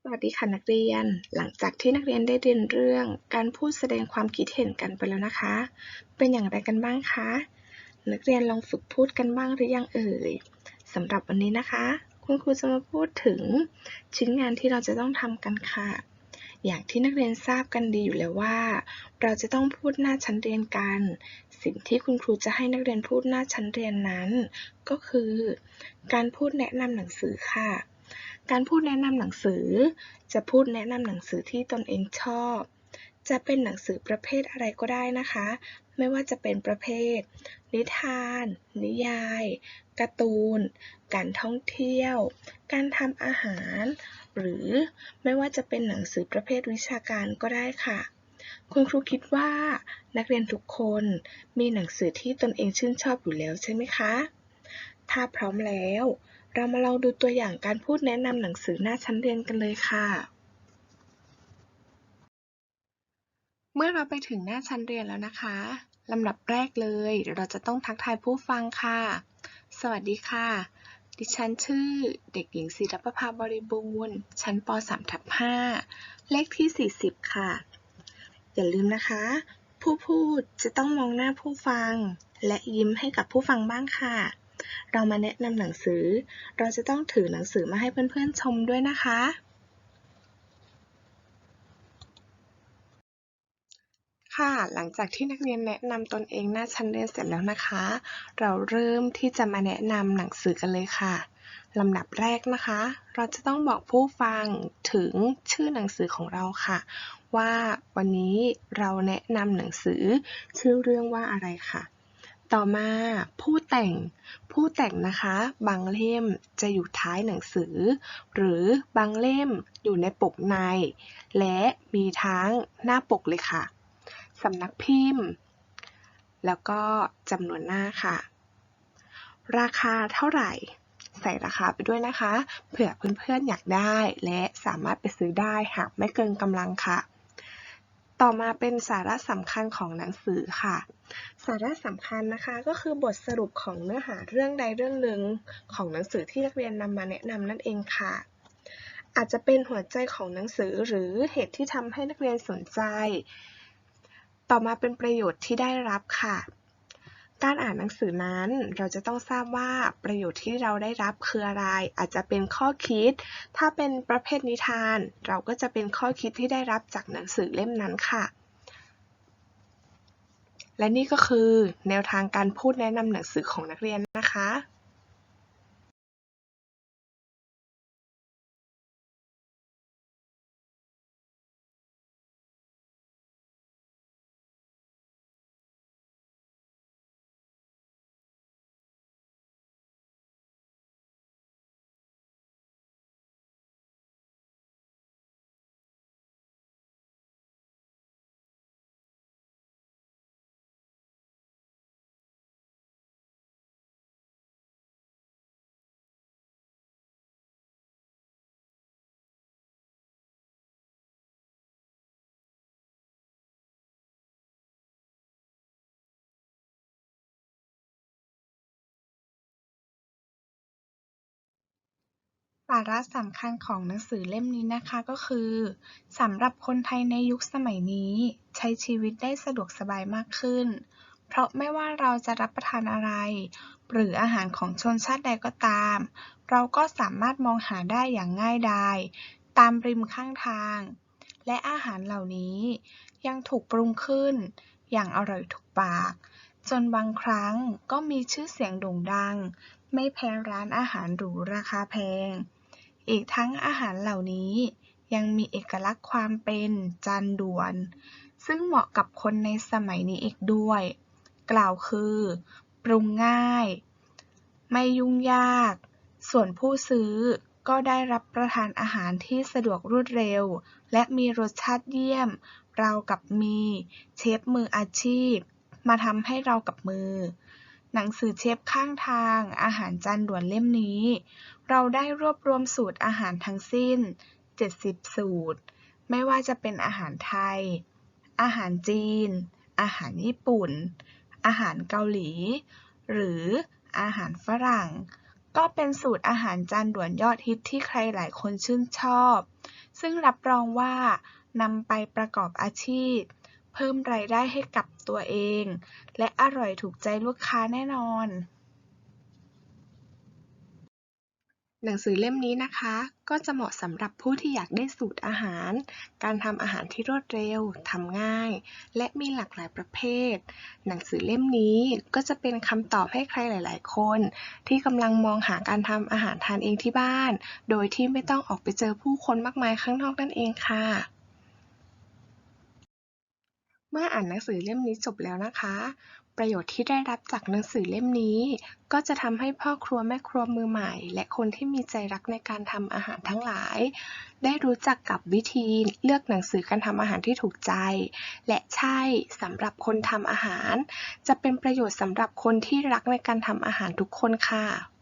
สวัสดีค่ะนักเรียน หลังจากที่นักเรียนได้เรียนเรื่องการพูดแสดงความคิดเห็นกันไปแล้วนะคะ เป็นอย่างไรกันบ้างคะ นักเรียนลองฝึกพูดกันบ้างหรือยังเอ่ย สำหรับวันนี้นะคะ คุณครูจะมาพูดถึงชิ้นงานที่เราจะต้องทำกันค่ะ อย่างที่นักเรียนทราบกันดีอยู่แล้วว่า เราจะต้องพูดหน้าชั้นเรียนกัน สิ่งที่คุณครูจะให้นักเรียนพูดหน้าชั้นเรียนนั้น ก็คือการพูดแนะนำหนังสือค่ะ การพูดแนะนำหนังสือจะพูดแนะนำหนังสือที่ตนเองชอบ จะเป็นหนังสือประเภทอะไรก็ได้นะคะ ไม่ว่าจะเป็นประเภทนิทาน นิยาย การ์ตูน การท่องเที่ยว การทำอาหาร หรือไม่ว่าจะเป็นหนังสือประเภทวิชาการก็ได้ค่ะ คุณครูคิดว่านักเรียนทุกคนมีหนังสือที่ตนเองชื่นชอบอยู่แล้วใช่ไหมคะ ถ้าพร้อมแล้วเรามาลองดูตัวอย่างการพูดแนะนำหนังสือหน้าชั้นเรียนกันเลยค่ะ เมื่อเราไปถึงหน้าชั้นเรียนแล้วนะคะลำดับแรกเลยเราจะต้องทักทายผู้ฟังค่ะ สวัสดีค่ะ ดิฉันชื่อเด็กหญิงศิรประภาบริบูรณ์ชั้นป .3/5 เลขที่ 40 ค่ะ อย่าลืมนะคะ ผู้พูดจะต้องมองหน้าผู้ฟังและยิ้มให้กับผู้ฟังบ้างค่ะเรามาแนะนำหนังสือ เราจะต้องถือหนังสือมาให้เพื่อนๆชมด้วยนะคะ ค่ะ หลังจากที่นักเรียนแนะนำตนเองหน้าชั้นเรียนเสร็จแล้วนะคะ เราเริ่มที่จะมาแนะนำหนังสือกันเลยค่ะ ลำดับแรกนะคะ เราจะต้องบอกผู้ฟังถึงชื่อหนังสือของเราค่ะ ว่าวันนี้เราแนะนำหนังสือชื่อเรื่องว่าอะไรค่ะต่อมาผู้แต่งนะคะบางเล่มจะอยู่ท้ายหนังสือหรือบางเล่มอยู่ในปกในและมีทั้งหน้าปกเลยค่ะสำนักพิมพ์แล้วก็จำนวนหน้าค่ะราคาเท่าไหร่ใส่ราคาไปด้วยนะคะเผื่อเพื่อนๆอยากได้และสามารถไปซื้อได้หากไม่เกินกำลังค่ะต่อมาเป็นสาระสำคัญของหนังสือค่ะสาระสำคัญนะคะก็คือบทสรุปของเนื้อหาเรื่องใดเรื่องหนึ่งของหนังสือที่นักเรียนนำมาแนะนำนั่นเองค่ะอาจจะเป็นหัวใจของหนังสือหรือเหตุที่ทำให้นักเรียนสนใจต่อมาเป็นประโยชน์ที่ได้รับค่ะการอ่านหนังสือนั้นเราจะต้องทราบว่าประโยชน์ที่เราได้รับคืออะไรอาจจะเป็นข้อคิดถ้าเป็นประเภทนิทานเราก็จะเป็นข้อคิดที่ได้รับจากหนังสือเล่มนั้นค่ะและนี่ก็คือแนวทางการพูดแนะนำหนังสือของนักเรียนนะคะสาระสำคัญของหนังสือเล่มนี้นะคะก็คือสำหรับคนไทยในยุคสมัยนี้ใช้ชีวิตได้สะดวกสบายมากขึ้นเพราะไม่ว่าเราจะรับประทานอะไรหรืออาหารของชนชาติใดก็ตามเราก็สามารถมองหาได้อย่างง่ายดายตามริมข้างทางและอาหารเหล่านี้ยังถูกปรุงขึ้นอย่างอร่อยถูกปากจนบางครั้งก็มีชื่อเสียงโด่งดังไม่แพ้ร้านอาหารหรูราคาแพงอีกทั้งอาหารเหล่านี้ยังมีเอกลักษณ์ความเป็นจานด่วนซึ่งเหมาะกับคนในสมัยนี้อีกด้วยกล่าวคือปรุงง่ายไม่ยุ่งยากส่วนผู้ซื้อก็ได้รับประทานอาหารที่สะดวกรวดเร็วและมีรสชาติเยี่ยมราวกับมีเชฟมืออาชีพมาทำให้เรากับมือหนังสือเชฟข้างทางอาหารจานด่วนเล่มนี้เราได้รวบรวมสูตรอาหารทั้งสิ้น70สูตรไม่ว่าจะเป็นอาหารไทยอาหารจีนอาหารญี่ปุ่นอาหารเกาหลีหรืออาหารฝรั่ง ก็เป็นสูตรอาหารจานด่วนยอดฮิตที่ใครหลายคนชื่นชอบ ซึ่งรับรองว่านำไปประกอบอาชีพ เพิ่มรายได้ให้กับตัวเอง และอร่อยถูกใจลูกค้าแน่นอน หนังสือเล่มนี้นะคะก็จะเหมาะสำหรับผู้ที่อยากได้สูตรอาหาร การทำอาหารที่รวดเร็ว ทำง่าย และมีหลากหลายประเภท หนังสือเล่มนี้ก็จะเป็นคำตอบให้ใครหลายๆคนที่กำลังมองหาการทำอาหารทานเองที่บ้าน โดยที่ไม่ต้องออกไปเจอผู้คนมากมายข้างนอกนั่นเองค่ะ เมื่ออ่านหนังสือเล่มนี้จบแล้วนะคะ ประโยชน์ที่ได้รับจากหนังสือเล่มนี้ก็จะทำให้พ่อครัวแม่ครัวมือใหม่และคนที่มีใจรักในการทำอาหารทั้งหลายได้รู้จักกับวิธีเลือกหนังสือการทำอาหารที่ถูกใจและใช่สำหรับคนทำอาหารจะเป็นประโยชน์สำหรับคนที่รักในการทำอาหารทุกคนค่ะ